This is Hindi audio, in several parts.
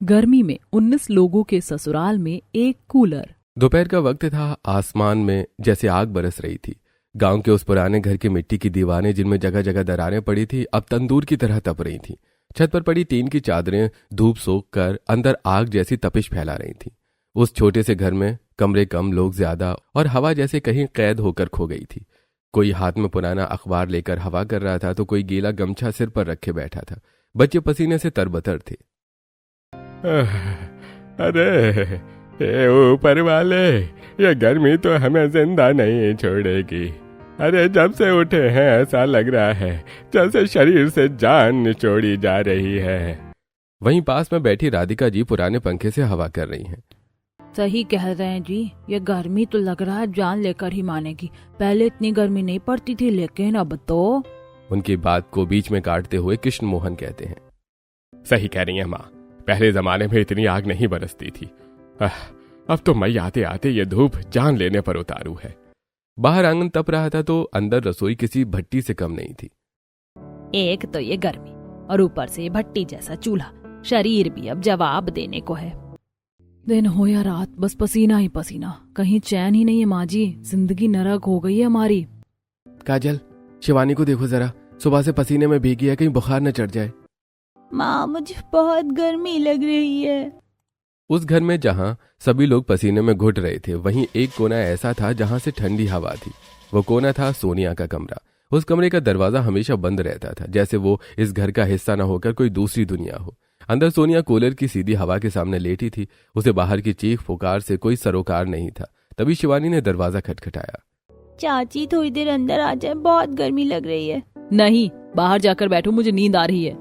गर्मी में 19 लोगों के ससुराल में एक कूलर। दोपहर का वक्त था। आसमान में जैसे आग बरस रही थी। गांव के उस पुराने घर की मिट्टी की दीवारें जिनमें जगह जगह दरारें पड़ी थी अब तंदूर की तरह तप रही थी। छत पर पड़ी टीन की चादरें धूप सोख कर अंदर आग जैसी तपिश फैला रही थी। उस छोटे से घर में कमरे कम, लोग ज्यादा और हवा जैसे कहीं कैद होकर खो गई थी। कोई हाथ में पुराना अखबार लेकर हवा कर रहा था तो कोई गीला गमछा सिर पर रखे बैठा था। बच्चे पसीने से तरबतर थे। अरे ऊपर वाले, ये गर्मी तो हमें जिंदा नहीं छोड़ेगी। अरे जब से उठे हैं ऐसा लग रहा है जैसे शरीर से जान निचोड़ी जा रही है। वहीं पास में बैठी राधिका जी पुराने पंखे से हवा कर रही हैं। सही कह रहे हैं जी, ये गर्मी तो लग रहा है जान लेकर ही मानेगी। पहले इतनी गर्मी नहीं पड़ती थी, लेकिन अब तो। उनकी बात को बीच में काटते हुए कृष्ण मोहन कहते हैं, सही कह रही है माँ, पहले जमाने में इतनी आग नहीं बरसती थी। अब तो मई आते आते ये धूप जान लेने पर उतारू है। बाहर आंगन तप रहा था तो अंदर रसोई किसी भट्टी से कम नहीं थी। एक तो ये गर्मी और ऊपर से भट्टी जैसा चूल्हा, शरीर भी अब जवाब देने को है। दिन हो या रात बस पसीना ही पसीना, कहीं चैन ही नहीं है माँ जी। जिंदगी नरक हो गई है हमारी। काजल, शिवानी को देखो जरा, सुबह से पसीने में भीगी है, कहीं बुखार न चढ़ जाए। माँ मुझे बहुत गर्मी लग रही है। उस घर में जहां सभी लोग पसीने में घुट रहे थे वहीं एक कोना ऐसा था जहां से ठंडी हवा थी। वो कोना था सोनिया का कमरा। उस कमरे का दरवाजा हमेशा बंद रहता था, जैसे वो इस घर का हिस्सा न होकर कोई दूसरी दुनिया हो। अंदर सोनिया कूलर की सीधी हवा के सामने लेटी थी। उसे बाहर की चीख पुकार से कोई सरोकार नहीं था। तभी शिवानी ने दरवाजा खटखटाया। चाची थोड़ी देर अंदर आ जाए, बहुत गर्मी लग रही है। नहीं, बाहर जाकर बैठो, मुझे नींद आ रही है।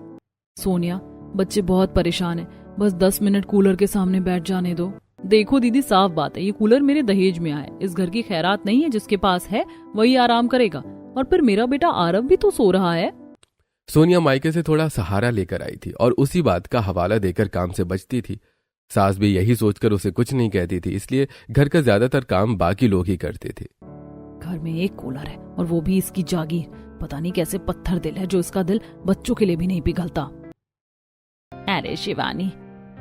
सोनिया, बच्चे बहुत परेशान हैं, बस 10 मिनट कूलर के सामने बैठ जाने दो। देखो दीदी, साफ बात है, ये कूलर मेरे दहेज में आया है। इस घर की खैरात नहीं है, जिसके पास है वही आराम करेगा। और फिर मेरा बेटा आरव भी तो सो रहा है। सोनिया मायके से थोड़ा सहारा लेकर आई थी और उसी बात का हवाला देकर काम से बचती थी। सास भी यही सोचकर उसे कुछ नहीं कहती थी, इसलिए घर का ज्यादातर काम बाकी लोग ही करते थे। घर में एक कूलर है और वो भी इसकी जागीर। पता नहीं कैसे पत्थर दिल है जो इसका दिल बच्चों के लिए भी नहीं पिघलता। अरे शिवानी,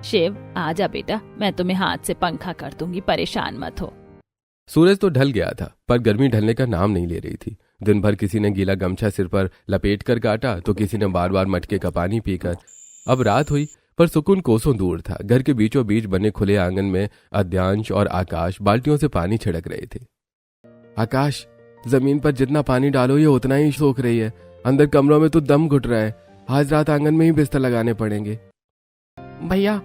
शिव आजा बेटा, मैं तुम्हें हाथ से पंखा कर दूंगी, परेशान मत हो। सूरज तो ढल गया था पर गर्मी ढलने का नाम नहीं ले रही थी। दिन भर किसी ने गीला गमछा सिर पर लपेट कर काटा तो किसी ने बार बार मटके का पानी पीकर। अब रात हुई पर सुकून कोसों दूर था। घर के बीचों बीच बने खुले आंगन में अद्यांश और आकाश बाल्टियों से पानी छिड़क रहे थे। आकाश, जमीन पर जितना पानी डालो ये उतना ही सोख रही है। अंदर कमरों में तो दम घुट रहा है। आज रात आंगन में ही बिस्तर लगाने पड़ेंगे। भैया,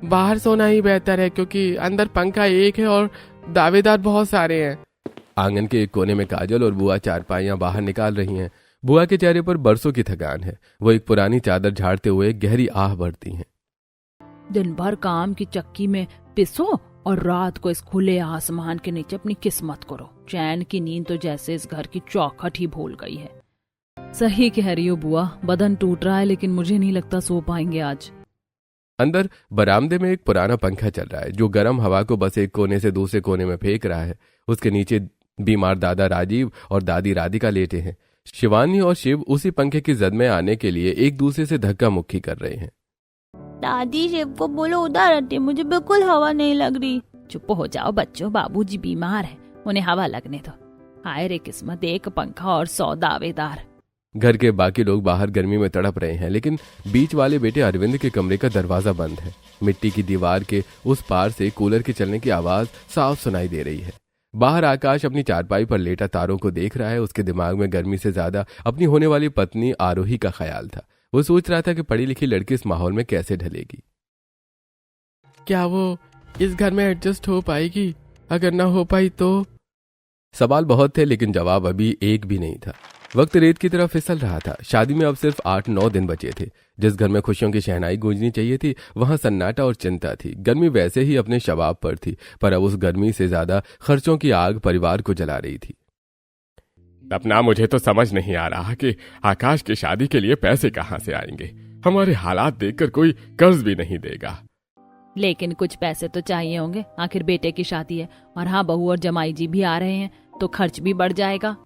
बाहर सोना ही बेहतर है क्योंकि अंदर पंखा एक है और दावेदार बहुत सारे हैं। आंगन के एक कोने में काजल और बुआ चारपाइयां बाहर निकाल रही हैं। बुआ के चेहरे पर बरसों की थकान है। वो एक पुरानी चादर झाड़ते हुए गहरी आह भरती हैं। दिन भर काम की चक्की में पिसो और रात को इस खुले आसमान के नीचे अपनी किस्मत करो। चैन की नींद तो जैसे इस घर की चौखट ही भूल गई है। सही कह रही हो बुआ, बदन टूट रहा है लेकिन मुझे नहीं लगता सो पाएंगे आज। अंदर बरामदे में एक पुराना पंखा चल रहा है जो गर्म हवा को बस एक कोने से दूसरे कोने में फेंक रहा है। उसके नीचे बीमार दादा राजीव और दादी राधिका लेटे हैं। शिवानी और शिव उसी पंखे की जद में आने के लिए एक दूसरे से धक्का मुक्की कर रहे हैं। दादी शिव को बोलो उधर हटे, मुझे बिल्कुल हवा नहीं लग रही। चुप हो जाओ बच्चों, बाबूजी बीमार है, उन्हें हवा लगने दो। हाय रे किस्मत, एक पंखा और 100 दावेदार। घर के बाकी लोग बाहर गर्मी में तड़प रहे हैं लेकिन बीच वाले बेटे अरविंद के कमरे का दरवाजा बंद है। मिट्टी की दीवार के उस पार से कूलर के चलने की आवाज साफ सुनाई दे रही है। बाहर आकाश अपनी चारपाई पर लेटा तारों को देख रहा है। उसके दिमाग में गर्मी से ज्यादा अपनी होने वाली पत्नी आरोही का ख्याल था। वो सोच रहा था कि पढ़ी लिखी लड़की इस माहौल में कैसे ढलेगी। क्या वो इस घर में एडजस्ट हो पाएगी? अगर ना हो पाई तो? सवाल बहुत थे लेकिन जवाब अभी एक भी नहीं था। वक्त रेत की तरफ फिसल रहा था। शादी में अब सिर्फ 8-9 दिन बचे थे। जिस घर में खुशियों की शहनाई गूंजनी चाहिए थी वहां सन्नाटा और चिंता थी। गर्मी वैसे ही अपने शबाब पर थी पर अब उस गर्मी से ज्यादा खर्चों की आग परिवार को जला रही थी। अपना मुझे तो समझ नहीं आ रहा कि आकाश की शादी के लिए पैसे कहाँ से आएंगे। हमारे हालात देखकर कोई कर्ज भी नहीं देगा। लेकिन कुछ पैसे तो चाहिए होंगे, आखिर बेटे की शादी है। और हाँ, बहू और जमाई जी भी आ रहे हैं तो खर्च भी बढ़ जाएगा।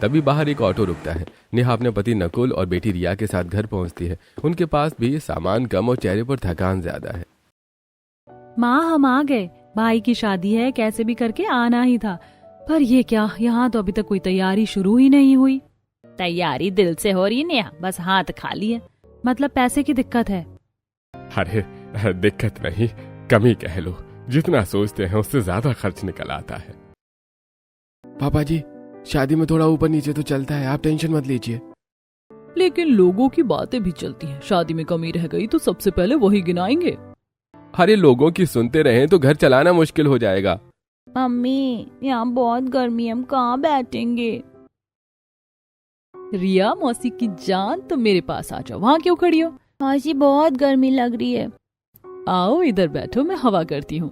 तभी बाहर एक ऑटो रुकता है। नेहा अपने पति नकुल और बेटी रिया के साथ घर पहुंचती है। उनके पास भी सामान कम और चेहरे पर थकान ज्यादा है। माँ हम आ गए, भाई की शादी है, कैसे भी करके आना ही था। पर ये क्या, यहाँ तो अभी तक कोई तैयारी शुरू ही नहीं हुई। तैयारी दिल से हो रही है नेहा, बस हाथ खाली है। मतलब पैसे की दिक्कत है। अरे दिक्कत नहीं, कमी कह लो। जितना सोचते हैं उससे ज्यादा खर्च निकल आता है। पापा जी, शादी में थोड़ा ऊपर नीचे तो चलता है, आप टेंशन मत लीजिए। लेकिन लोगों की बातें भी चलती हैं। शादी में कमी रह गई तो सबसे पहले वही गिनाएंगे। अरे लोगों की सुनते रहें तो घर चलाना मुश्किल हो जाएगा। मम्मी यहाँ बहुत गर्मी है, हम कहाँ बैठेंगे। रिया मौसी की जान, तुम मेरे पास आ जाओ, वहाँ क्यों खड़ी हो। मौसी बहुत गर्मी लग रही है। आओ इधर बैठो, मैं हवा करती हूँ।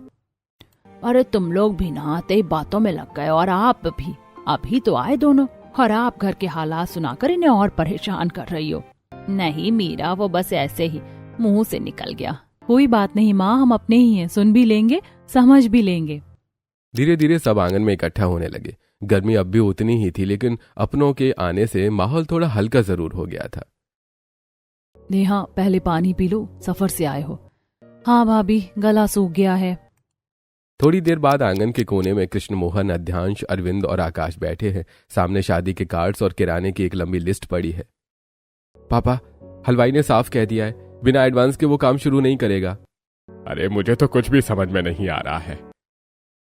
अरे तुम लोग भी नहाते ही बातों में लग गए, और आप भी अभी तो आए दोनों, और आप घर के हालात सुनाकर इन्हें और परेशान कर रही हो। नहीं मीरा, वो बस ऐसे ही मुंह से निकल गया। कोई बात नहीं माँ, हम अपने ही हैं, सुन भी लेंगे समझ भी लेंगे। धीरे धीरे सब आंगन में इकट्ठा होने लगे। गर्मी अब भी उतनी ही थी, लेकिन अपनों के आने से माहौल थोड़ा हल्का जरूर हो गया था। नेहा पहले पानी पी लो, सफर से आए हो। हाँ भाभी, गला सूख गया है। थोड़ी देर बाद आंगन के कोने में कृष्ण मोहन, अध्यांश, अरविंद और आकाश बैठे हैं। सामने शादी के कार्ड्स और किराने की एक लंबी लिस्ट पड़ी है। पापा, हलवाई ने साफ कह दिया है बिना एडवांस के वो काम शुरू नहीं करेगा। अरे मुझे तो कुछ भी समझ में नहीं आ रहा है।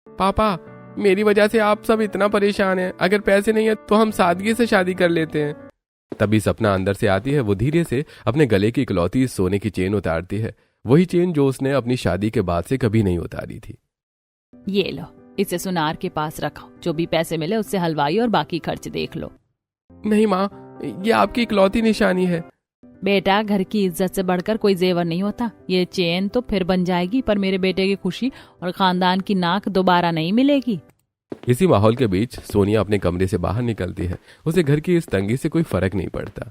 पापा, मेरी वजह से आप सब इतना परेशान हैं। अगर पैसे नहीं है तो हम सादगी से शादी कर लेते हैं। तभी सपना अंदर से आती है। वो धीरे से अपने गले की इकलौती सोने की चेन उतारती है, वही चेन जो उसने अपनी शादी के बाद से कभी नहीं उतारी थी। ये लो, इसे सुनार के पास रखो, जो भी पैसे मिले उससे हलवाई और बाकी खर्च देख लो। नहीं माँ, ये आपकी इकलौती निशानी है। बेटा, घर की इज्जत से बढ़कर कोई जेवर नहीं होता। ये चेन तो फिर बन जाएगी, पर मेरे बेटे की खुशी और खानदान की नाक दोबारा नहीं मिलेगी। इसी माहौल के बीच सोनिया अपने कमरे से बाहर निकलती है। उसे घर की इस तंगी से कोई फर्क नहीं पड़ता।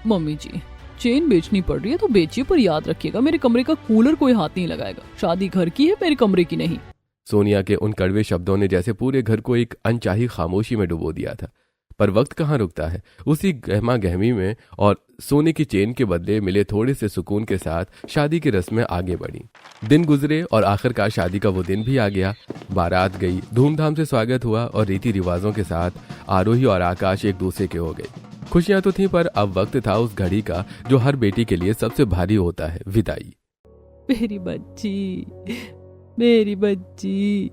मम्मी जी, चेन बेचनी पड़ रही है तो बेचिए, पर याद रखिएगा मेरे कमरे का कूलर कोई हाथ नहीं लगाएगा। शादी घर की है, मेरे कमरे की नहीं। सोनिया के उन कड़वे शब्दों ने जैसे पूरे घर को एक अनचाही खामोशी में डुबो दिया था। पर वक्त कहाँ रुकता है। उसी गहमा गहमी में और सोने की चेन के बदले मिले थोड़े से सुकून के साथ शादी की रस्में आगे बढ़ी। दिन गुजरे और आखिरकार शादी का वो दिन भी आ गया। बारात गई, धूमधाम से स्वागत हुआ और रीति रिवाजों के साथ आरोही और आकाश एक दूसरे के हो गए। खुशियां तो थी, पर अब वक्त था उस घड़ी का जो हर बेटी के लिए सबसे भारी होता है, विदाई। मेरी बच्ची, मेरी बच्ची।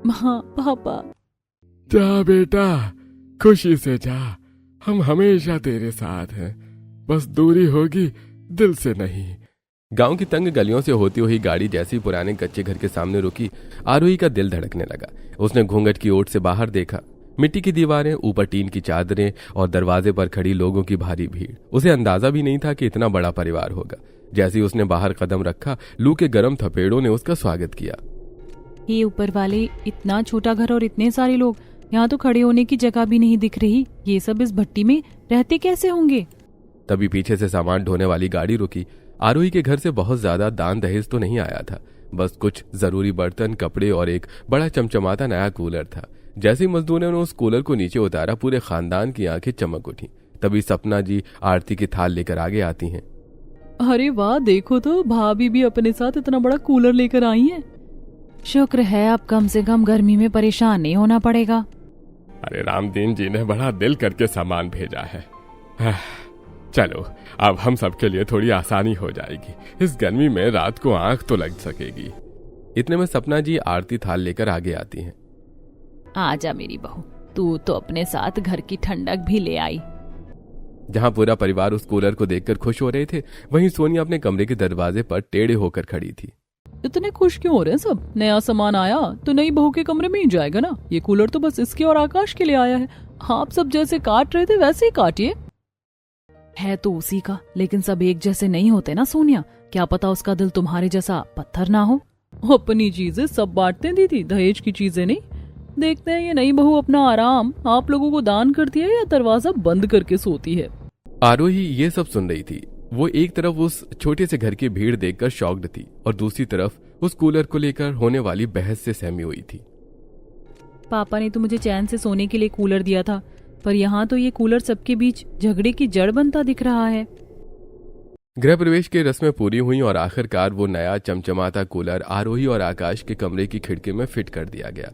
माँ, पापा। जा बेटा, खुशी से जा, हम हमेशा तेरे साथ हैं। बस दूरी होगी, दिल से नहीं। गांव की तंग गलियों से होती हुई गाड़ी जैसे पुराने कच्चे घर के सामने रुकी, आरोही का दिल धड़कने लगा। उसने घूंघट की ओट से बाहर देखा। मिट्टी की दीवारें, ऊपर टीन की चादरें और दरवाजे पर खड़ी लोगों की भारी भीड़। उसे अंदाजा भी नहीं था कि इतना बड़ा परिवार होगा। जैसे ही उसने बाहर कदम रखा, लू के गर्म थपेड़ों ने उसका स्वागत किया। ये ऊपर वाले, इतना छोटा घर और इतने सारे लोग, यहाँ तो खड़े होने की जगह भी नहीं दिख रही। ये सब इस भट्टी में रहते कैसे होंगे। तभी पीछे से सामान ढोने वाली गाड़ी रुकी। आरोही के घर से बहुत ज्यादा दान दहेज तो नहीं आया था, बस कुछ जरूरी बर्तन, कपड़े और एक बड़ा चमचमाता नया कूलर था। जैसे ही मजदूरों ने उस कूलर को नीचे उतारा, पूरे खानदान की आंखें चमक उठी। तभी सपना जी आरती की थाल लेकर आगे आती हैं। अरे वाह, देखो तो भाभी भी अपने साथ इतना बड़ा कूलर लेकर आई हैं। शुक्र है अब कम से कम गर्मी में परेशान नहीं होना पड़ेगा। अरे रामदीन जी ने बड़ा दिल करके सामान भेजा है। चलो, अब हम सबके लिए थोड़ी आसानी हो जाएगी। इस गर्मी में रात को आंख तो लग सकेगी। इतने में सपना जी आरती थाल लेकर आगे आती हैं। आजा मेरी बहू, तू तो अपने साथ घर की ठंडक भी ले आई। जहां पूरा परिवार उस कूलर को देखकर खुश हो रहे थे, वहीं सोनिया अपने कमरे के दरवाजे पर टेढ़े होकर खड़ी थी। इतने खुश क्यों हो रहे हैं सब? नया सामान आया तो नई बहू के कमरे में ही जाएगा ना। ये कूलर तो बस इसके और आकाश के लिए आया है। आप सब जैसे काट रहे थे वैसे ही काटिए। है तो उसी का, लेकिन सब एक जैसे नहीं होते ना सोनिया। क्या पता उसका दिल तुम्हारे जैसा पत्थर ना हो। अपनी चीजें सब बांटते दीदी, दहेज की चीजें नहीं। देखते हैं ये नई बहू अपना आराम आप लोगों को दान करती है या दरवाजा बंद करके सोती है। आरोही ये सब सुन रही थी। वो एक तरफ उस छोटे से घर की भीड़ देखकर शॉक्ड थी और दूसरी तरफ उस कूलर को लेकर होने वाली बहस से सहमी हुई थी। पापा ने तो मुझे चैन से सोने के लिए कूलर दिया था, पर यहाँ तो ये कूलर सबके बीच झगड़े की जड़ बनता दिख रहा है। गृह प्रवेश की रस्में पूरी हुई और आखिरकार वो नया चमचमाता कूलर आरोही और आकाश के कमरे की खिड़की में फिट कर दिया गया।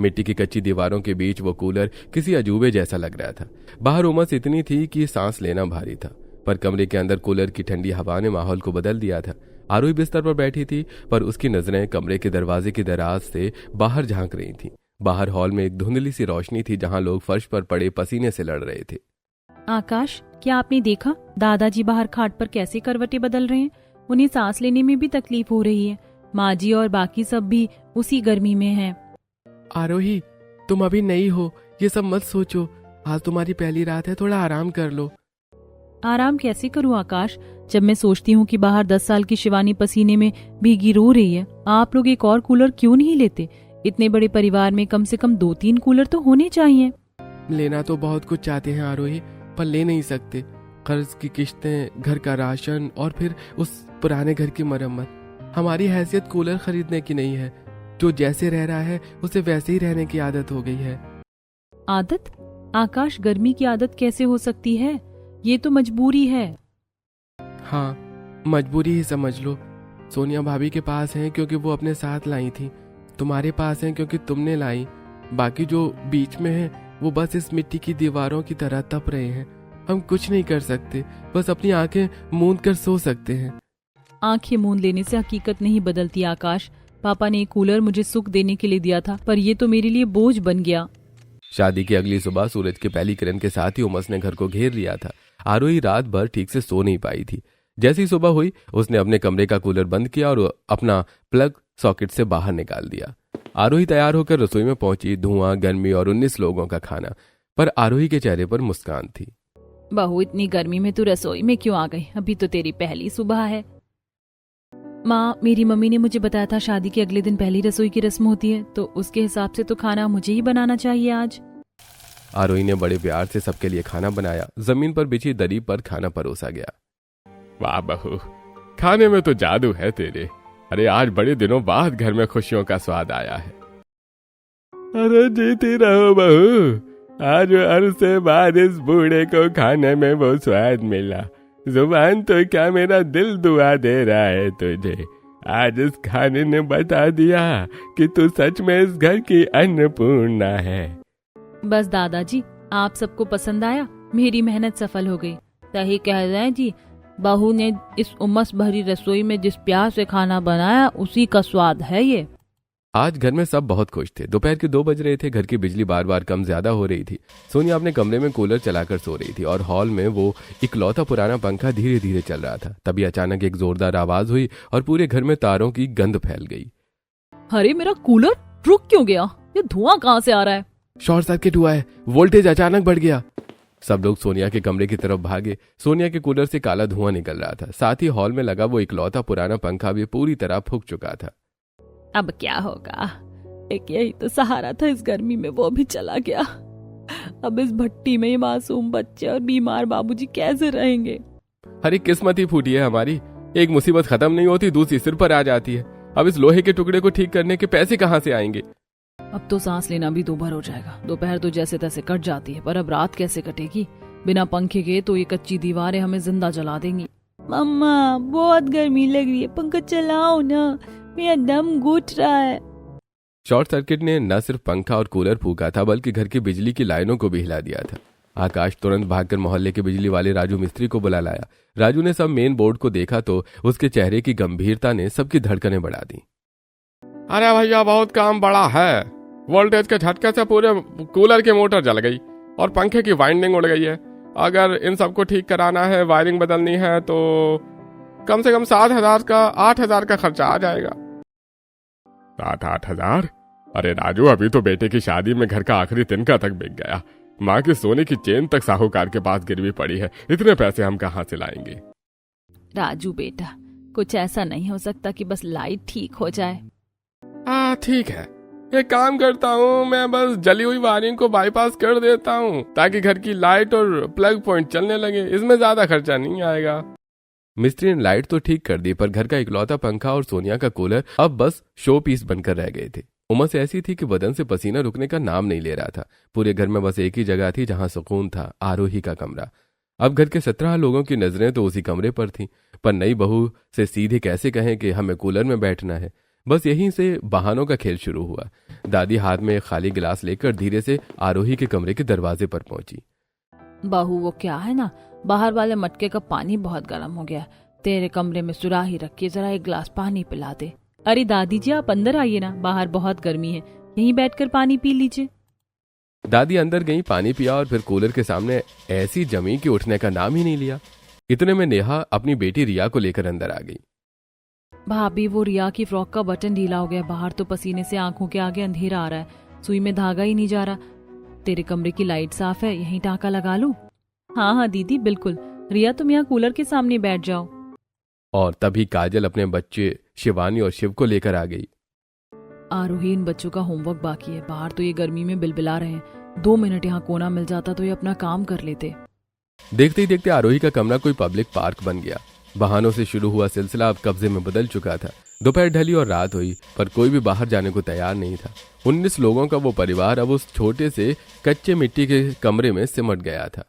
मिट्टी की कच्ची दीवारों के बीच वो कूलर किसी अजूबे जैसा लग रहा था। बाहर उमस इतनी थी कि सांस लेना भारी था, पर कमरे के अंदर कूलर की ठंडी हवा ने माहौल को बदल दिया था। आरोही बिस्तर पर बैठी थी, पर उसकी नजरें कमरे के दरवाजे की दराज से बाहर झांक रही थीं। बाहर हॉल में एक धुंधली सी रोशनी थी, जहां लोग फर्श पर पड़े पसीने से लड़ रहे थे। आकाश, क्या आपने देखा दादाजी बाहर खाट पर कैसे करवटें बदल रहे हैं? उन्हें सांस लेने में भी तकलीफ हो रही है। माँ जी और बाकी सब भी उसी गर्मी में हैं। आरोही, तुम अभी नई हो, ये सब मत सोचो। आज तुम्हारी पहली रात है, थोड़ा आराम कर लो। आराम कैसे करूं आकाश, जब मैं सोचती हूँ कि बाहर 10 साल की शिवानी पसीने में भीगी रो रही है। आप लोग एक और कूलर क्यों नहीं लेते? इतने बड़े परिवार में कम से कम 2-3 कूलर तो होने चाहिए। लेना तो बहुत कुछ चाहते हैं आरोही, पर ले नहीं सकते। कर्ज की किस्तें, घर का राशन और फिर उस पुराने घर की मरम्मत। हमारी हैसियत कूलर खरीदने की नहीं है। जो जैसे रह रहा है उसे वैसे ही रहने की आदत हो गई है। आदत? आकाश, गर्मी की आदत कैसे हो सकती है? ये तो मजबूरी है। हाँ, मजबूरी ही समझ लो। सोनिया भाभी के पास हैं क्योंकि वो अपने साथ लाई थी। तुम्हारे पास हैं क्योंकि तुमने लाई। बाकी जो बीच में है वो बस इस मिट्टी की दीवारों की तरह तप रहे हैं। हम कुछ नहीं कर सकते, बस अपनी आंखें मूंद कर सो सकते हैं। आंखें मूंद लेने से हकीकत नहीं बदलती आकाश। पापा ने एक कूलर मुझे सुख देने के लिए दिया था, पर ये तो मेरे लिए बोझ बन गया। शादी की अगली सुबह सूरज की पहली किरण के साथ ही उमस ने घर को घेर लिया था। आरोही रात भर ठीक से सो नहीं पाई थी। जैसी सुबह हुई, उसने अपने कमरे का कूलर बंद किया और अपना प्लग सॉकेट से बाहर निकाल दिया। आरोही तैयार होकर रसोई में पहुंची। धुआं, गर्मी और 19 लोगों का खाना, पर आरोही के चेहरे पर मुस्कान थी। बहू, इतनी गर्मी में तू रसोई में क्यों आ गई? अभी तो तेरी पहली सुबह है। माँ, मेरी मम्मी ने मुझे बताया था शादी के अगले दिन पहली रसोई की रस्म होती है, तो उसके हिसाब से तो खाना मुझे ही बनाना चाहिए आज। आरोही ने बड़े प्यार से सबके लिए खाना बनाया। जमीन पर बिछी दरी पर खाना परोसा गया। वाह बहू, खाने में तो जादू है तेरे। अरे आज बड़े दिनों बाद घर में खुशियों का स्वाद आया है। अरे जीती रहो बहू। आज अरसे बाद इस बूढ़े को खाने में वो स्वाद मिला। जुबान तो क्या, मेरा दिल दुआ दे रहा है तुझे। आज इस खाने ने बता दिया कि तू सच में इस घर की अन्नपूर्णा है। बस दादाजी, आप सबको पसंद आया? मेरी मेहनत सफल हो गई। सही कह रहे हैं जी, बहू ने इस उमस भरी रसोई में जिस प्यार से खाना बनाया उसी का स्वाद है ये। आज घर में सब बहुत खुश थे। दोपहर के 2 बज रहे थे। घर की बिजली बार बार कम ज्यादा हो रही थी। सोनिया अपने कमरे में कूलर चलाकर सो रही थी और हॉल में वो इकलौता पुराना पंखा धीरे धीरे चल रहा था। तभी अचानक एक जोरदार आवाज हुई और पूरे घर में तारों की गंध फैल गई। अरे, मेरा कूलर रुक क्यों गया? ये धुआं कहाँ से आ रहा है? शॉर्ट सर्किट हुआ है, वोल्टेज अचानक बढ़ गया। सब लोग सोनिया के कमरे की तरफ भागे। सोनिया के कूलर से काला धुआं निकल रहा था। साथ ही हॉल में लगा वो इकलौता पुराना पंखा भी पूरी तरह फूक चुका था। अब क्या होगा? एक यही तो सहारा था इस गर्मी में, वो भी चला गया। अब इस भट्टी में ये मासूम बच्चे और बीमार बाबूजी कैसे रहेंगे? हरी किस्मत ही फूटी है हमारी। एक मुसीबत खत्म नहीं होती, दूसरी सिर पर आ जाती है। अब इस लोहे के टुकड़े को ठीक करने के पैसे कहाँ से आएंगे? अब तो सांस लेना भी दोभर हो जाएगा। दोपहर तो जैसे तैसे कट जाती है, पर अब रात कैसे कटेगी? बिना पंखे के तो ये कच्ची दीवारें हमें जिंदा जला देंगी। मम्मा, बहुत गर्मी लग रही है, पंखा चलाओ ना, मेरा दम घुट रहा है। शॉर्ट सर्किट ने न सिर्फ पंखा और कूलर फूका था, बल्कि घर की बिजली की लाइनों को भी हिला दिया था। आकाश तुरंत भागकर मोहल्ले के बिजली वाले राजू मिस्त्री को बुला लाया। राजू ने सब मेन बोर्ड को देखा तो उसके चेहरे की गंभीरता ने सबकी धड़कनें बढ़ा दी। अरे भैया, बहुत काम बड़ा है। वोल्टेज के झटके से पूरे कूलर की मोटर जल गई और पंखे की वाइंडिंग उड़ गई है। अगर इन सबको ठीक कराना है, वायरिंग बदलनी है, तो कम से कम 7,000 का 8,000 का खर्चा आ जाएगा। 7-8 अरे राजू, अभी तो बेटे की शादी में घर का आखिरी तिनका तक बिक गया। माँ की सोने की चेन तक साहूकार के पास गिरवी पड़ी है। इतने पैसे हम कहाँ से लाएंगे? राजू बेटा, कुछ ऐसा नहीं हो सकता कि बस लाइट ठीक हो जाए? हाँ ठीक है, एक काम करता हूँ, मैं बस जली हुई वायरिंग को बाईपास कर देता हूँ ताकि घर की लाइट और प्लग पॉइंट चलने लगे। इसमें ज्यादा खर्चा नहीं आएगा। मिस्त्री ने लाइट तो ठीक कर दी, पर घर का इकलौता पंखा और सोनिया का कूलर अब बस शो पीस बनकर रह गए थे। उमस ऐसी थी कि बदन से पसीना रुकने का नाम नहीं ले रहा था। पूरे घर में बस एक ही जगह थी जहां सुकून था, आरोही का कमरा। अब घर के 17 लोगों की नजरें तो उसी कमरे पर थीं, पर नई बहू से सीधे कैसे कहें कि हमें कूलर में बैठना है। बस यहीं से बहानों का खेल शुरू हुआ। दादी हाथ में एक खाली गिलास लेकर धीरे से आरोही के कमरे के दरवाजे पर पहुंची। बहू वो क्या है ना, बाहर वाले मटके का पानी बहुत गर्म हो गया, तेरे कमरे में सुराही रखिए, जरा एक गिलास पानी पिला दे। अरे दादी जी आप अंदर आइए ना, बाहर बहुत गर्मी है, यहीं बैठकर पानी पी लीजिए। दादी अंदर गई, पानी पिया और फिर कूलर के सामने ऐसी जमी कि उठने का नाम ही नहीं लिया। इतने में नेहा अपनी बेटी रिया को लेकर अंदर आ गई। भाभी वो रिया की फ्रॉक का बटन ढीला हो गया, बाहर तो पसीने से आंखों के आगे अंधेरा आ रहा है, सुई में धागा ही नहीं जा रहा। तेरे कमरे की लाइट साफ है, यहीं टाँका लगा लूं? हाँ हाँ दीदी बिल्कुल, रिया तुम यहाँ कूलर के सामने बैठ जाओ। और तभी काजल अपने बच्चे शिवानी और शिव को लेकर आ गई। आरोही इन बच्चों का होमवर्क बाकी है, बाहर तो ये गर्मी में बिलबिला रहे हैं, 2 मिनट यहाँ कोना मिल जाता तो ये अपना काम कर लेते। देखते ही देखते आरोही का कमरा कोई पब्लिक पार्क बन गया। बहानों से शुरू हुआ सिलसिला अब कब्जे में बदल चुका था। दोपहर ढली और रात हुई, पर कोई भी बाहर जाने को तैयार नहीं था। 19 लोगों का वो परिवार अब उस छोटे से कच्चे मिट्टी के कमरे में सिमट गया था।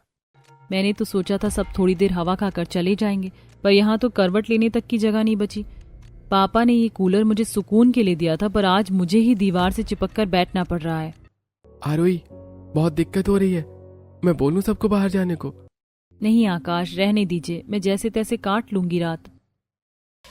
मैंने तो सोचा था सब थोड़ी देर हवा खाकर चले जाएंगे, पर यहाँ तो करवट लेने तक की जगह नहीं बची। पापा ने ये कूलर मुझे सुकून के लिए दिया था, पर आज मुझे ही दीवार से चिपक कर बैठना पड़ रहा है। आरोही बहुत दिक्कत हो रही है, मैं बोलूं सबको बाहर जाने को? नहीं आकाश रहने दीजिए, मैं जैसे तैसे काट लूंगी रात।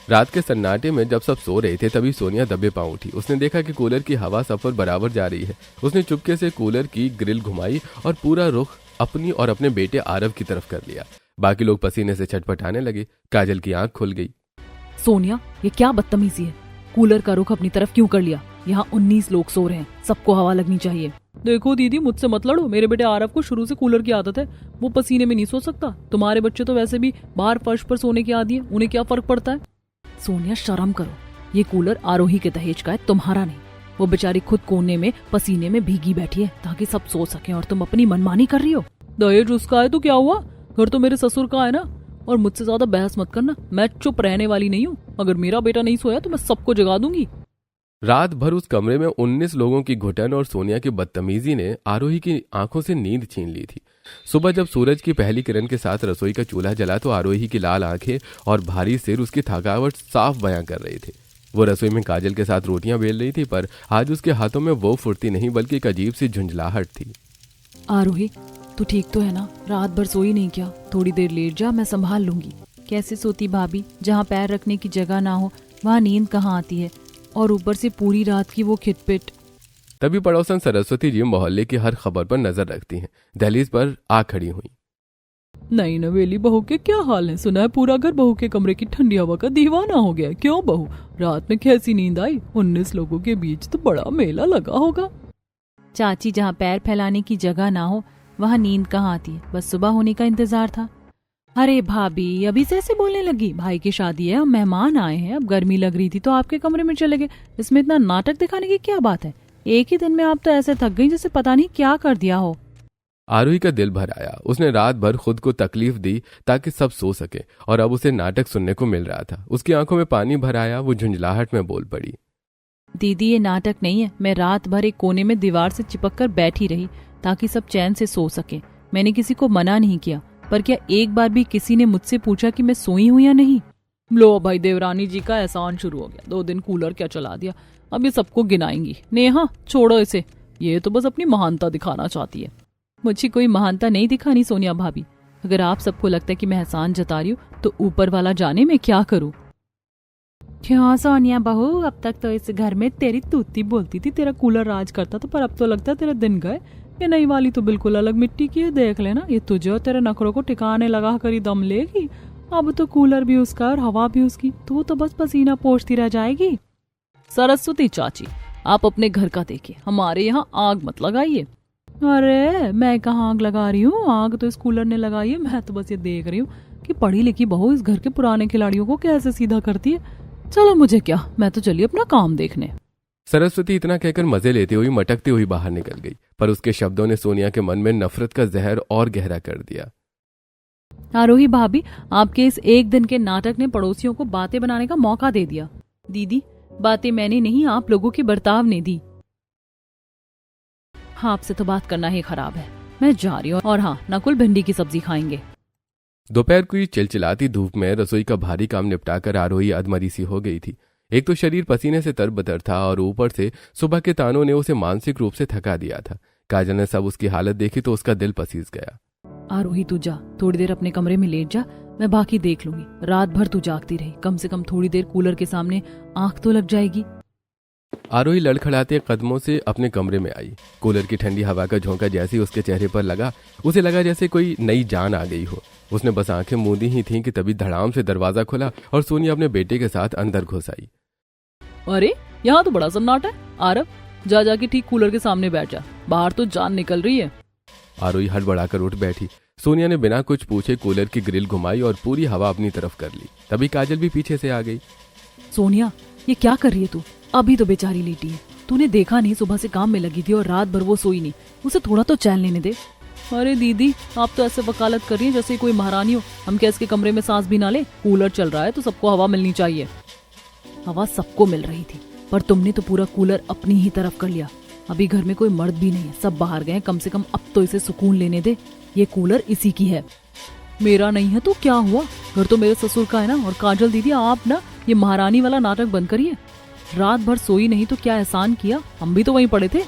रात के सन्नाटे में जब सब सो रहे थे तभी सोनिया दबे पांव उठी। उसने देखा कि कूलर की हवा सफर बराबर जा रही है। उसने चुपके से कूलर की ग्रिल घुमाई और पूरा रुख अपनी और अपने बेटे आरव की तरफ कर लिया। बाकी लोग पसीने से छटपटाने लगे। काजल की आंख खुल गई। सोनिया ये क्या बदतमीजी है, कूलर का रुख अपनी तरफ क्यों कर लिया? यहाँ 19 लोग सो रहे हैं, सबको हवा लगनी चाहिए। देखो दीदी मुझसे मत लड़ो, मेरे बेटे आरव को शुरू से कूलर की आदत है, वो पसीने में नहीं सो सकता। तुम्हारे बच्चे तो वैसे भी बाहर फर्श पर सोने की आदी है, उन्हें क्या फर्क पड़ता है? सोनिया शर्म करो, ये कूलर आरोही के दहेज का है, तुम्हारा नहीं। वो बेचारी खुद कोने में पसीने में भीगी बैठी है ताकि सब सो सके, और तुम अपनी मनमानी कर रही हो। दहेज उसका है तो क्या हुआ, घर तो मेरे ससुर का है ना। और मुझसे ज्यादा बहस मत करना, मैं चुप रहने वाली नहीं हूँ। अगर मेरा बेटा नहीं सोया तो मैं सबको जगा दूंगी। रात भर उस कमरे में 19 लोगों की घुटन और सोनिया की बदतमीजी ने आरोही की आंखों से नींद छीन ली थी। सुबह जब सूरज की पहली किरण के साथ रसोई का चूल्हा जला तो आरोही की लाल आंखें और भारी सिर उसकी थकावट साफ बयां कर रहे थे। वो रसोई में काजल के साथ रोटियां बेल रही थी, पर आज उसके हाथों में वो फुर्ती नहीं बल्कि एक अजीब सी झुंझलाहट थी। आरोही तू ठीक तो है ना? रात भर सोई नहीं क्या? थोड़ी देर लेट जा, मैं संभाल लूंगी। कैसे सोती भाभी, जहाँ पैर रखने की जगह ना हो वहाँ नींद कहाँ आती है, और ऊपर से पूरी रात की वो खिटपिट। तभी पड़ोसन सरस्वती जी मोहल्ले की हर खबर पर नजर रखती हैं, दहलीज पर आ खड़ी हुई। नहीं नवेली बहू के क्या हाल है? सुना है पूरा घर बहू के कमरे की ठंडी हवा का दीवाना हो गया। क्यों बहू, रात में कैसी नींद आई? 19 लोगों के बीच तो बड़ा मेला लगा होगा। चाची जहाँ पैर फैलाने की जगह ना हो वहाँ नींद कहाँ आती है, बस सुबह होने का इंतजार था। अरे भाभी अभी से ऐसे बोलने लगी, भाई की शादी है, अब मेहमान आए हैं, अब गर्मी लग रही थी तो आपके कमरे में चले गए, इसमें इतना नाटक दिखाने की क्या बात है? एक ही दिन में आप तो ऐसे थक गई जैसे पता नहीं क्या कर दिया हो। आरोही का दिल भर आया। उसने रात भर खुद को तकलीफ दी ताकि सब सो सके, और अब उसे नाटक सुनने को मिल रहा था। उसकी आंखों में पानी भर आया। वो झुंझलाहट में बोल पड़ी, दीदी ये नाटक नहीं है, मैं रात भर एक कोने में दीवार से चिपक कर बैठी रही ताकि सब चैन से सो सके। मैंने किसी को मना नहीं किया, पर क्या एक बार भी किसी ने मुझसे पूछा कि मैं सोई हूं या नहीं? लो भाई देवरानी जी का एहसान शुरू हो गया, 2 दिन कूलर क्या चला दिया, अब ये सबको गिनाएंगी। नेहा छोड़ो इसे, ये तो बस अपनी महानता दिखाना चाहती है। मुझे कोई महानता नहीं दिखानी सोनिया भाभी, अगर आप सबको लगता है कि मैं एहसान जता रही हूँ तो ऊपर वाला जाने मैं क्या करूँ। क्यों सोनिया बहू, अब तक तो इस घर में तेरी तूती बोलती थी, तेरा कूलर राज करता था, पर अब तो लगता है तेरे दिन गए। ये नई वाली तो बिल्कुल अलग मिट्टी की है, देख लेना, ये तुझे और तेरे नखरों को ठिकाने लगा कर ही दम लेगी। अब तो कूलर भी उसका और हवा भी उसकी, तो तो बस पसीना पोंछती रह जाएगी। सरस्वती चाची आप अपने घर का देखिए, हमारे यहाँ आग मत लगाइए। अरे मैं कहाँ आग लगा रही हूँ, आग तो इस कूलर ने लगाई है, मैं तो बस ये देख रही हूँ कि पढ़ी लिखी बहू इस घर के पुराने खिलाड़ियों को कैसे सीधा करती है। चलो मुझे क्या, मैं तो चली अपना काम देखने। सरस्वती इतना कहकर मजे लेती हुई मटकती हुई बाहर निकल गई, पर उसके शब्दों ने सोनिया के मन में नफरत का जहर और गहरा कर दिया। आरोही भाभी आपके इस एक दिन के नाटक ने पड़ोसियों को बातें बनाने का मौका दे दिया। दीदी बातें मैंने नहीं, आप लोगों के बर्ताव ने दी। हाँ, आपसे तो बात करना ही खराब है। मैं जा रही हूँ। और हाँ, नकुल भिंडी की सब्जी खाएंगे। दोपहर की चिलचिलाती धूप में रसोई का भारी काम निपटाकर आरोही अधमरी सी हो गई थी। एक तो शरीर पसीने से तरबतर था और ऊपर से सुबह के तानों ने उसे मानसिक रूप से थका दिया था। काजल ने सब उसकी हालत देखी तो उसका दिल पसीज गया। आरोही तू जा, थोड़ी देर अपने कमरे में लेट जा, मैं बाकी देख लूंगी। रात भर तू जागती रही, कम से कम थोड़ी देर कूलर के सामने आंख तो लग जाएगी। आरोही लड़खड़ाते कदमों से अपने कमरे में आई। कूलर की ठंडी हवा का झोंका जैसे ही उसके चेहरे पर लगा, उसे लगा जैसे कोई नई जान आ गई हो। उसने बस आंखें मूंदी ही थीं कि तभी धड़ाम से दरवाजा खुला और सोनिया अपने बेटे के साथ अंदर घुस आई। अरे यहाँ तो बड़ा सन्नाटा है। आरव, जा जाके ठीक कूलर के सामने बैठ जा, बाहर तो जान निकल रही है। आरोही हड़बड़ाकर उठ बैठी। सोनिया ने बिना कुछ पूछे कूलर की ग्रिल घुमाई और पूरी हवा अपनी तरफ कर ली। तभी काजल भी पीछे से आ गई। सोनिया, ये क्या कर रही है तू? अभी तो बेचारी लेटी है, तूने देखा नहीं? सुबह से काम में लगी थी और रात भर वो सोई नहीं। उसे थोड़ा तो चैन लेने दे। अरे दीदी, आप तो ऐसे वकालत कर रही हैं जैसे कोई महारानी हो। हम क्या इसके कमरे में सांस भी ना ले? कूलर चल रहा है तो सबको हवा मिलनी चाहिए। हवा सबको मिल रही थी, पर तुमने तो पूरा कूलर अपनी ही तरफ कर लिया। अभी घर में कोई मर्द भी नहीं है, सब बाहर गए। कम से कम अब तो इसे सुकून लेने दे। ये कूलर इसी की है, मेरा नहीं है। तो क्या हुआ, घर तो मेरे ससुर का है ना। और काजल दीदी, आप ना ये महारानी वाला नाटक बंद करिए। रात भर सोई नहीं तो क्या एहसान किया? हम भी तो वहीं पड़े थे।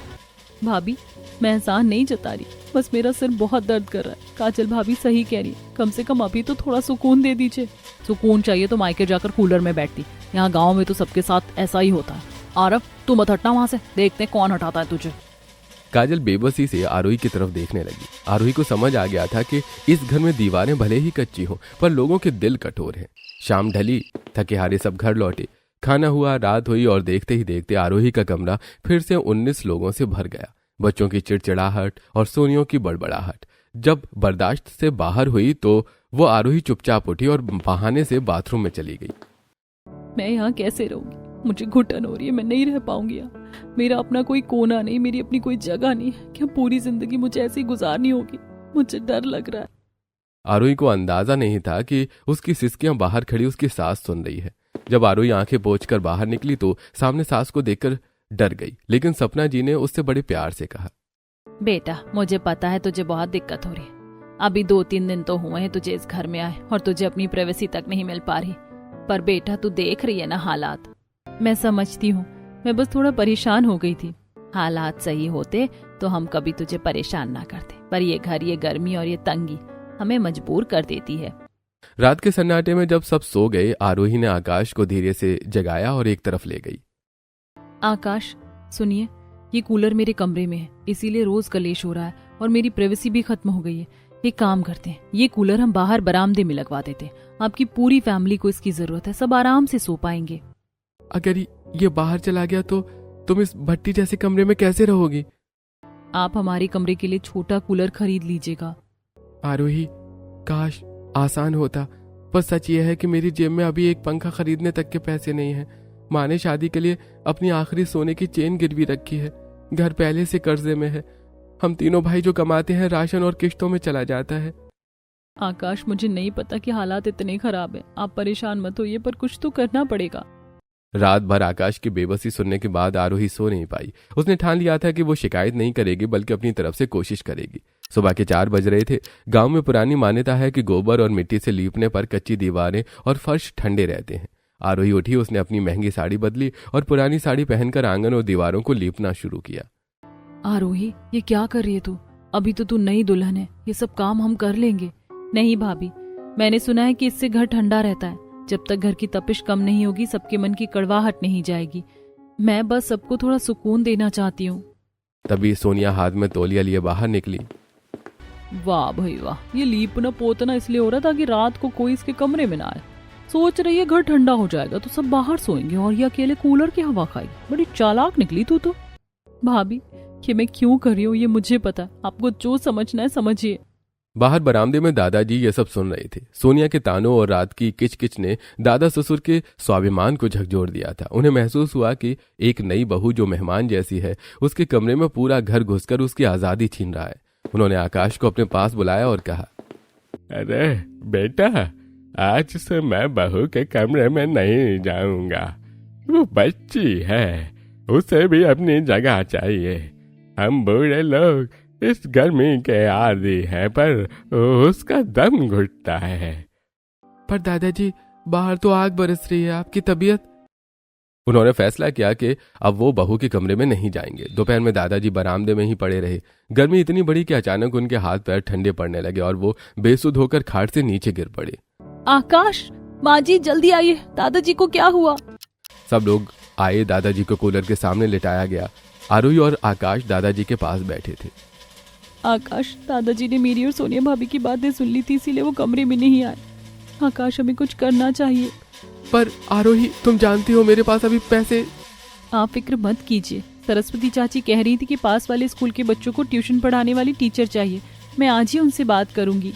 भाभी, मैं एहसान नहीं जता रही, बस मेरा सिर बहुत दर्द कर रहा है। काजल भाभी सही कह रही है, कम से कम अभी तो थोड़ा सुकून दे दीजिए। सुकून चाहिए तो मायके जाकर कूलर में बैठती। यहाँ गाँव में तो सबके साथ ऐसा ही होता है। आरव, तू मत हटना वहां से, देखते हैं कौन हटाता है तुझे। काजल बेबसी से आरोही की तरफ देखने लगी। आरोही को समझ आ गया था कि इस घर में दीवारें भले ही कच्ची हों, पर लोगों के दिल कठोर हैं। शाम ढली, थके हारे सब घर लौटे। खाना हुआ, रात हुई और देखते ही देखते आरोही का कमरा फिर से 19 लोगों से भर गया। बच्चों की चिड़चिड़ाहट और सोनियों की बड़बड़ाहट जब बर्दाश्त से बाहर हुई तो वो आरोही चुपचाप उठी और बहाने से बाथरूम में चली गई। मैं यहाँ कैसे रहूंगी? मुझे घुटन हो रही है, मैं नहीं रह पाऊंगी यहाँ। मेरा अपना कोई कोना नहीं, मेरी अपनी कोई जगह नहीं। क्या पूरी जिंदगी मुझे ऐसे ही गुजारनी होगी? मुझे डर लग रहा है। आरोही को अंदाजा नहीं था कि उसकी सिसकियां बाहर खड़ी उसकी सास सुन रही है। जब आरोही आंखें पोंछकर बाहर निकली तो सामने सास को देखकर डर गई, लेकिन सपना जी ने उससे बड़े प्यार से कहा, बेटा, मुझे पता है तुझे बहुत दिक्कत हो रही है। अभी 2-3 दिन तो हुए हैं तुझे इस घर में आए और तुझे अपनी प्राइवेसी तक नहीं मिल पा रही। पर बेटा, तू देख रही है ना हालात। मैं समझती हूँ, मैं बस थोड़ा परेशान हो गई थी। हालात सही होते तो हम कभी तुझे परेशान ना करते, पर ये घर, ये गर्मी और ये तंगी हमें मजबूर कर देती है। रात के सन्नाटे में जब सब सो गए, आरोही ने आकाश को धीरे से जगाया और एक तरफ ले गई। आकाश, सुनिए, ये कूलर मेरे कमरे में है, इसीलिए रोज कलेश हो रहा है और मेरी प्राइवेसी भी खत्म हो गई है। एक काम करते हैं, ये कूलर हम बाहर बरामदे में लगवा देते हैं। आपकी पूरी फैमिली को इसकी जरूरत है, सब आराम से सो पाएंगे। अगर ये बाहर चला गया तो तुम इस भट्टी जैसे कमरे में कैसे रहोगी? आप हमारे कमरे के लिए छोटा कूलर खरीद लीजिएगा। आरोही, काश आसान होता, पर सच ये है कि मेरी जेब में अभी एक पंखा खरीदने तक के पैसे नहीं हैं। माँ ने शादी के लिए अपनी आखिरी सोने की चेन गिरवी रखी है। घर पहले से कर्जे में है। हम तीनों भाई जो कमाते हैं राशन और किश्तों में चला जाता है। आकाश, मुझे नहीं पता कि हालात इतने खराब हैं। आप परेशान मत होइए, पर कुछ तो करना पड़ेगा। रात भर आकाश की बेबसी सुनने के बाद आरोही सो नहीं पाई। उसने ठान लिया था कि वो शिकायत नहीं करेगी, बल्कि अपनी तरफ से कोशिश करेगी। सुबह के 4 बज रहे थे। गांव में पुरानी मान्यता है कि गोबर और मिट्टी से लीपने पर कच्ची दीवारें और फर्श ठंडे रहते हैं। आरोही उठी, उसने अपनी महंगी साड़ी बदली और पुरानी साड़ी पहनकर आंगन और दीवारों को लीपना शुरू किया। आरोही, ये क्या कर रही है तू? अभी तो तू नई दुल्हन है, ये सब काम हम कर लेंगे। नहीं भाभी, मैंने सुना है कि इससे घर ठंडा रहता है। जब तक घर की तपिश कम नहीं होगी, सबके मन की कड़वाहट नहीं जाएगी। मैं बस सबको थोड़ा सुकून देना चाहती हूँ। तभी सोनिया हाथ में तौलिया लिए बाहर निकली। वाह भाई वाह, ये लीपना पोतना इसलिए हो रहा था कि रात को कोई इसके कमरे में ना आए। सोच रही है घर ठंडा हो जाएगा तो सब बाहर सोएंगे और ये अकेले कूलर की हवा खाएगी। बड़ी चालाक निकली तू तो। भाभी, ये मैं क्यों कर रही हूँ ये मुझे पता, आपको जो समझना है समझिए। बाहर बरामदे में दादाजी ये सब सुन रहे थे। सोनिया के तानों और रात की किचकिच ने दादा ससुर के स्वाभिमान को झकझोर दिया था। उन्हें महसूस हुआ कि एक नई बहू जो मेहमान जैसी है, उसके कमरे में पूरा घर घुसकर उसकी आजादी छीन रहा है। उन्होंने आकाश को अपने पास बुलाया और कहा, अरे बेटा, आज से मैं बहू के कमरे में नहीं जाऊंगा। वो बच्ची है, उसे भी अपनी जगह चाहिए। हम बूढ़े लोग इस गर्मी के आदी हैं, पर उसका दम घुटता है। पर दादाजी, बाहर तो आग बरस रही है, आपकी तबीयत। उन्होंने फैसला किया कि अब वो बहू के कमरे में नहीं जाएंगे। दोपहर में दादाजी बरामदे में ही पड़े रहे। गर्मी इतनी बड़ी कि अचानक उनके हाथ पैर ठंडे पड़ने लगे और वो बेसुध होकर खाट से नीचे गिर पड़े। आकाश, माँ जी जल्दी आइए, दादाजी को क्या हुआ? सब लोग आए। दादाजी को कूलर के सामने लिटाया गया। आरोही और आकाश दादाजी के पास बैठे थे। आकाश, दादाजी ने मेरी और सोनिया भाभी की बातें सुन ली थी, इसीलिए वो कमरे में नहीं आए। आकाश, हमें कुछ करना चाहिए। पर आरोही, तुम जानती हो मेरे पास अभी पैसे। आप फिक्र मत कीजिए। सरस्वती चाची कह रही थी कि पास वाले स्कूल के बच्चों को ट्यूशन पढ़ाने वाली टीचर चाहिए। मैं आज ही उनसे बात करूंगी।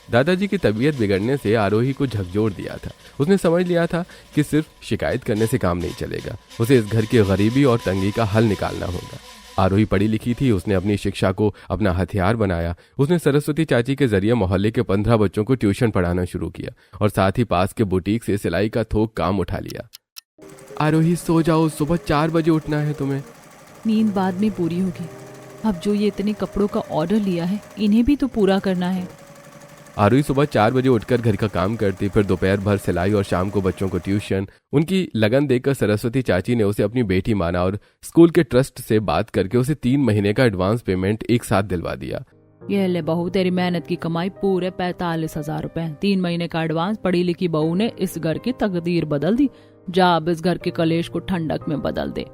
दादाजी की तबीयत बिगड़ने से आरोही को झकझोर दिया था। उसने समझ लिया था कि सिर्फ शिकायत करने से काम नहीं चलेगा। उसे इस घर की गरीबी और तंगी का हल निकालना होगा। आरोही पढ़ी लिखी थी। उसने अपनी शिक्षा को अपना हथियार बनाया। उसने सरस्वती चाची के जरिए मोहल्ले के 15 बच्चों को ट्यूशन पढ़ाना शुरू किया और साथ ही पास के बुटीक से सिलाई का थोक काम उठा लिया। आरोही, सो जाओ, सुबह 4 बजे उठना है तुम्हें। नींद बाद में पूरी होगी। अब जो ये इतने कपड़ों का ऑर्डर लिया है, इन्हें भी तो पूरा करना है। आरोही सुबह 4 बजे उठकर घर का काम करती, फिर दोपहर भर सिलाई और शाम को बच्चों को ट्यूशन। उनकी लगन देखकर सरस्वती चाची ने उसे अपनी बेटी माना और स्कूल के ट्रस्ट से बात करके उसे 3 महीने का एडवांस पेमेंट एक साथ दिलवा दिया। ये ले बहू, तेरी मेहनत की कमाई पूरे 45,000 रुपए। 3 महीने का एडवांस। पढ़ी लिखी बहू ने इस घर की तकदीर बदल दी। जा अब इस घर के कलेश को ठंडक में बदल दे।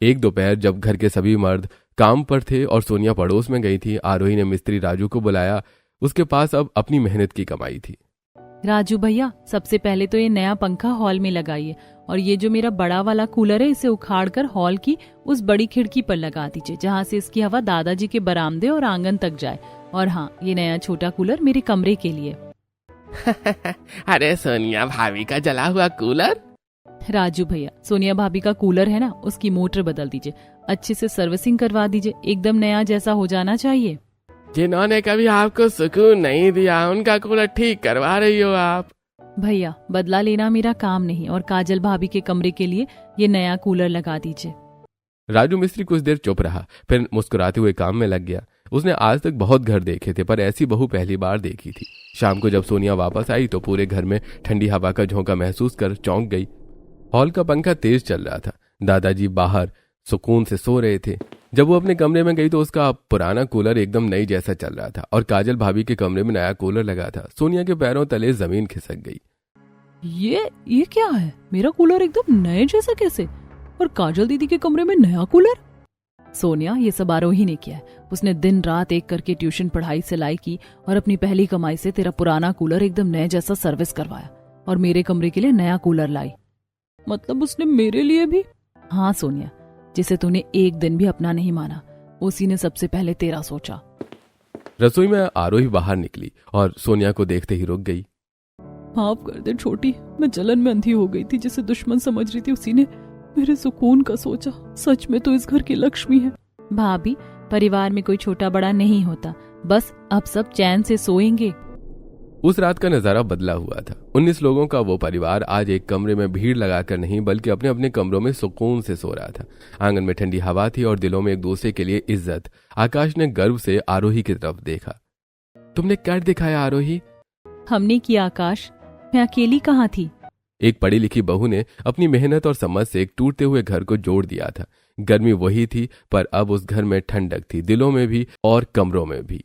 एक दोपहर जब घर के सभी मर्द काम पर थे और सोनिया पड़ोस में गई थी, आरोही ने मिस्त्री राजू को बुलाया। उसके पास अब अपनी मेहनत की कमाई थी। राजू भैया, सबसे पहले तो ये नया पंखा हॉल में लगाइए और ये जो मेरा बड़ा वाला कूलर है, इसे उखाड़कर हॉल की उस बड़ी खिड़की पर लगा दीजिए, जहाँ से इसकी हवा दादाजी के बरामदे और आंगन तक जाए। और हाँ, ये नया छोटा कूलर मेरे कमरे के लिए। अरे सोनिया भाभी का जला हुआ कूलर। राजू भैया, सोनिया भाभी का कूलर है ना, उसकी मोटर बदल दीजिए, अच्छे से सर्विसिंग करवा दीजिए, एकदम नया जैसा हो जाना चाहिए। जिन्होंने कभी आपको सुकून नहीं दिया, उनका कूलर ठीक करवा रही हो आप। भैया, बदला लेना मेरा काम नहीं, और काजल भाभी के कमरे के लिए ये नया कूलर लगा दीजिए। राजू मिस्त्री कुछ देर चुप रहा, फिर मुस्कुराते हुए काम में लग गया। उसने आज तक बहुत घर देखे थे, पर ऐसी बहू पहली बार देखी थी। शाम को जब सोनिया वापस आई तो पूरे घर में ठंडी हवा का झोंका महसूस कर चौंक गई। हॉल का पंखा तेज चल रहा था। दादाजी बाहर सुकून से सो रहे थे। जब वो अपने कमरे में गई तो उसका पुराना कूलर एकदम नई जैसा चल रहा था और काजल भाभी के कमरे में नया कूलर लगा था। सोनिया के पैरों तले जमीन खिसक गई। ये क्या है? मेरा कूलर एकदम नए जैसा कैसे? और काजल दीदी के कमरे में नया कूलर? सोनिया, ये सब आरोही ने किया है। उसने दिन रात एक करके ट्यूशन पढ़ाई, सिलाई की और अपनी पहली कमाई से तेरा पुराना कूलर एकदम नए जैसा सर्विस करवाया और मेरे कमरे के लिए नया कूलर लाई। मतलब उसने मेरे लिए भी? हाँ सोनिया, जिसे तूने एक दिन भी अपना नहीं माना, उसी ने सबसे पहले तेरा सोचा। रसोई में आरोही बाहर निकली और सोनिया को देखते ही रुक गई। माफ कर दे छोटी, मैं जलन में अंधी हो गई थी। जिसे दुश्मन समझ रही थी, उसी ने मेरे सुकून का सोचा। सच में तो इस घर की लक्ष्मी है। भाभी, परिवार में कोई छोटा बड़ा नहीं होता, बस अब सब चैन से सोएंगे। उस रात का नजारा बदला हुआ था। 19 लोगों का वो परिवार आज एक कमरे में भीड़ लगाकर नहीं, बल्कि अपने अपने कमरों में सुकून से सो रहा था। आंगन में ठंडी हवा थी और दिलों में एक दूसरे के लिए इज्जत। आकाश ने गर्व से आरोही की तरफ देखा। तुमने कर दिखाया आरोही। हमने किया आकाश, मैं अकेली कहाँ थी। एक पढ़ी लिखी बहू ने अपनी मेहनत और समझ से एक टूटते हुए घर को जोड़ दिया था। गर्मी वही थी, पर अब उस घर में ठंडक थी, दिलों में भी और कमरों में भी।